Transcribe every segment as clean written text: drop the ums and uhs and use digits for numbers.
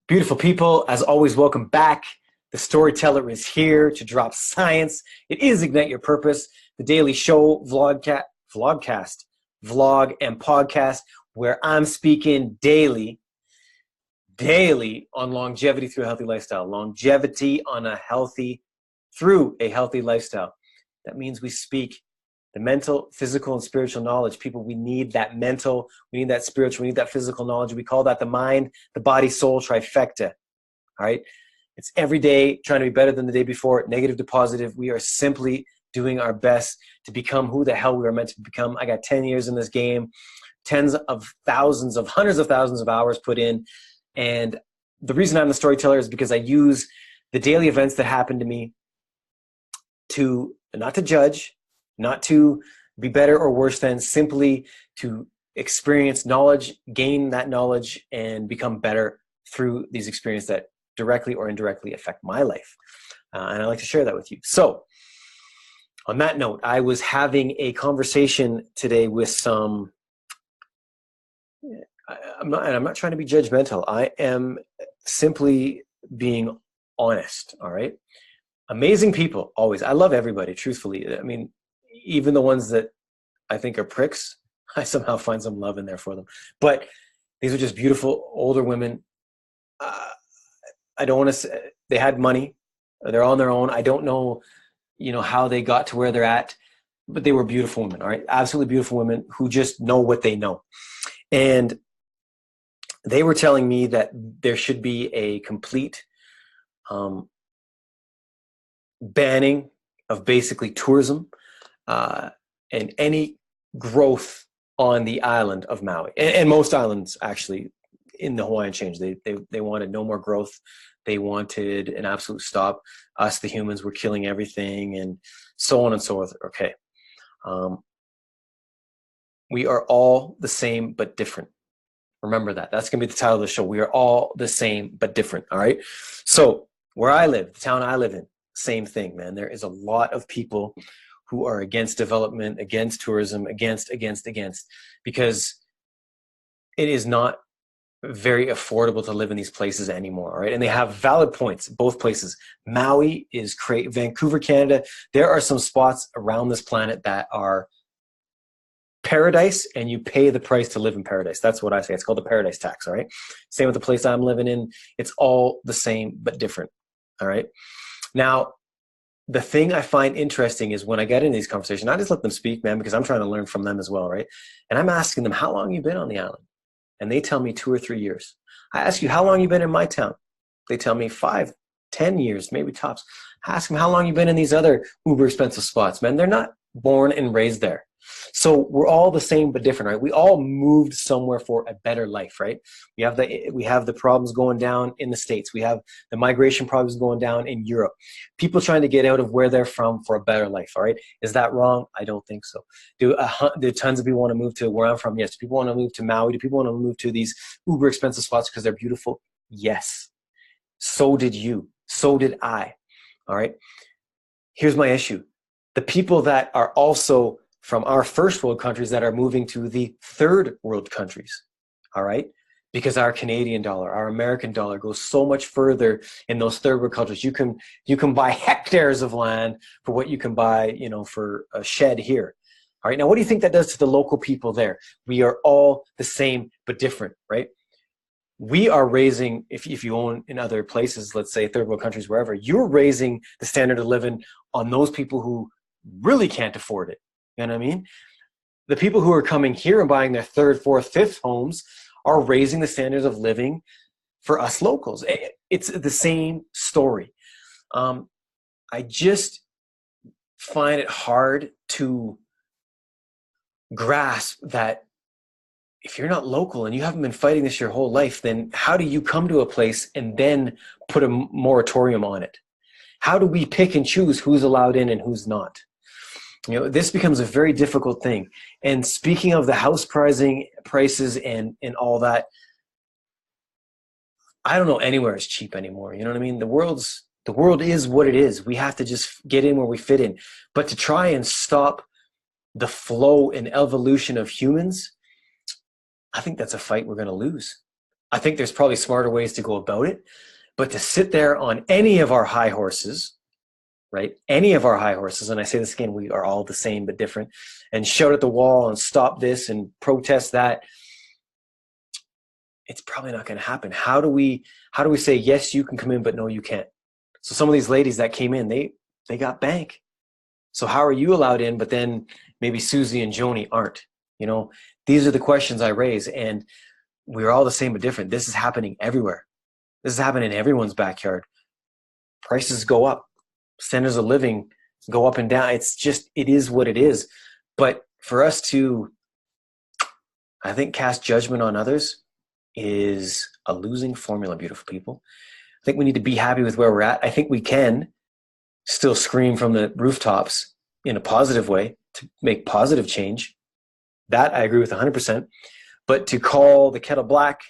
Beautiful people, as always, welcome back. The storyteller is here to drop science. It is Ignite Your Purpose, the daily show, vlog, and podcast where I'm speaking daily on longevity through a healthy lifestyle. Longevity through a healthy lifestyle. That means we speak the mental, physical, and spiritual knowledge. People, we need that mental, we need that spiritual, we need that physical knowledge. We call that the mind, the body, soul trifecta. All right. It's every day trying to be better than the day before, negative to positive. We are simply doing our best to become who the hell we are meant to become. I got 10 years in this game, tens of thousands of hundreds of thousands of hours put in. And the reason I'm the storyteller is because I use the daily events that happen to me to not to judge, not to be better or worse than, simply to experience knowledge, gain that knowledge, and become better through these experiences that directly or indirectly affect my life. And I like to share that with you. So on that note, I was having a conversation today with some, I'm not trying to be judgmental. I am simply being honest. All right. Amazing people, always. I love everybody, truthfully. I mean, even the ones that I think are pricks, I somehow find some love in there for them. But these are just beautiful older women. I don't want to say they had money. They're on their own. I don't know, how they got to where they're at, but they were beautiful women. All right. Absolutely beautiful women who just know what they know. And they were telling me that there should be a complete banning of basically tourism and any growth on the island of Maui, and most islands actually in the Hawaiian Chain. They wanted no more growth. They wanted an absolute stop. Us, the humans, were killing everything, and so on and so forth. Okay. We are all the same but different. Remember that. That's going to be the title of the show. We are all the same but different. All right. So where I live, the town I live in, same thing, man. There is a lot of people who are against development, against tourism, against, because it is not very affordable to live in these places anymore. All right. And they have valid points, both places. Maui is great. Vancouver, Canada. There are some spots around this planet that are paradise, and you pay the price to live in paradise. That's what I say. It's called the paradise tax. All right. Same with the place I'm living in. It's all the same, but different. All right. Now, the thing I find interesting is when I get in these conversations, I just let them speak, man, because I'm trying to learn from them as well. Right. And I'm asking them, how long have you been on the island? And they tell me 2 or 3 years. I ask you, how long you been in my town? They tell me 5, 10 years, maybe tops. I ask them, how long you been in these other uber expensive spots, man? They're not born and raised there. So we're all the same but different, right? We all moved somewhere for a better life, right? We have the problems going down in the States. We have the migration problems going down in Europe. People trying to get out of where they're from for a better life, all right? Is that wrong? I don't think so. Do tons of people want to move to where I'm from? Yes. Do people want to move to Maui? Do people want to move to these uber expensive spots because they're beautiful? Yes. So did you. So did I. All right. Here's my issue. The people that are also from our first world countries that are moving to the third world countries, all right? Because our Canadian dollar, our American dollar goes so much further in those third world countries. You can buy hectares of land for what you can buy, for a shed here. All right, now what do you think that does to the local people there? We are all the same but different, right? We are raising, if you own in other places, let's say third world countries, wherever, you're raising the standard of living on those people who really can't afford it. You know what I mean? The people who are coming here and buying their third, fourth, fifth homes are raising the standards of living for us locals. It's the same story. I just find it hard to grasp that if you're not local and you haven't been fighting this your whole life, then how do you come to a place and then put a moratorium on it? How do we pick and choose who's allowed in and who's not? This becomes a very difficult thing. And speaking of the house prices and all that, I don't know anywhere is cheap anymore. You know what I mean? The world is what it is. We have to just get in where we fit in. But to try and stop the flow and evolution of humans, I think that's a fight we're going to lose. I think there's probably smarter ways to go about it, but to sit there on any of our high horses, right? Any of our high horses, and I say this again, we are all the same but different, and shout at the wall and stop this and protest that, it's probably not going to happen. How do we say, yes, you can come in, but no, you can't? So some of these ladies that came in, they got bank. So how are you allowed in, but then maybe Susie and Joni aren't? You know, these are the questions I raise, and we're all the same but different. This is happening everywhere. This is happening in everyone's backyard. Prices go up. Standards of living go up and down. It's just, it is what it is. But for us to, I think, cast judgment on others is a losing formula, beautiful people. I think we need to be happy with where we're at. I think we can still scream from the rooftops in a positive way to make positive change. That I agree with 100%. But to call the kettle black,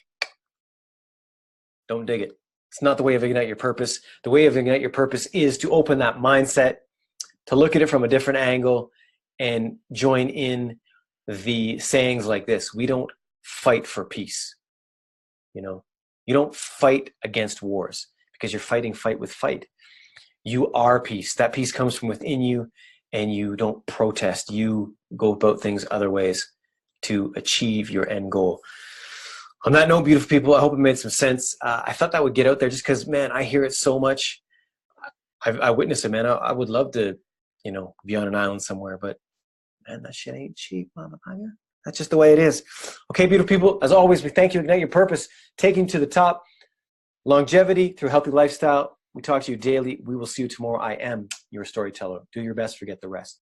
don't dig it. It's not the way of ignite your purpose. The way of ignite your purpose is to open that mindset, to look at it from a different angle, and join in the sayings like this. We don't fight for peace. You know, you don't fight against wars because you're fighting fight with fight. You are peace. That peace comes from within you, and you don't protest. You go about things other ways to achieve your end goal. On that note, beautiful people, I hope it made some sense. I thought that would get out there just because, man, I hear it so much. I witness it, man. I would love to, you know, be on an island somewhere, but man, that shit ain't cheap, motherfucker. That's just the way it is. Okay, beautiful people, as always, we thank you. Ignite your purpose, taking to the top. Longevity through healthy lifestyle. We talk to you daily. We will see you tomorrow. I am your storyteller. Do your best, forget the rest.